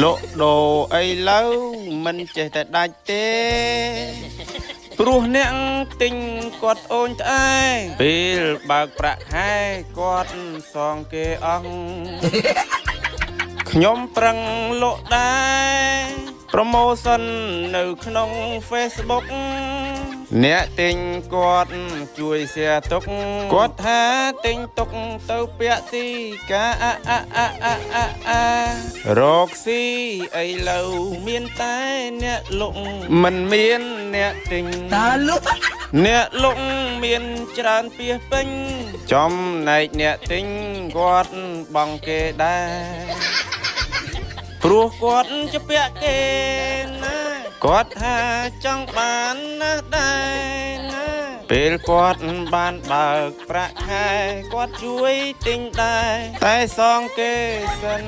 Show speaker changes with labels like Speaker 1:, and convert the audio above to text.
Speaker 1: លក់ដូរអីលើមិនចេះតែដាច់ទេព្រោះអ្នកទិញគាត់អូនត្អែពេលបើកប្រាក់ខែគាត់សងគេអស់ខ្ញុំប្រឹងលក់ដែរប្រូម៉ូសិននៅក្នុង Facebook អ្នកទិញគាត់ជួយ share ទុកគាត់ថាទិញទុកទៅពាក់ស៊ីការកស៊ីអីលើមានតែអ្នកលក់មិនមានអ្នកទិញតាលក់អ្នកលក់មានច្រើនពីពេញចំណែកអ្នកទិញគាត់បងគេដែរព្រោះគាត់ជាពាក់គេណាគាត់ថាចង់បានណាស់ដែរណាពេលគាត់បានបើកប្រាក់ខែគាត់ជួយទិញដែរតែសងគេសិន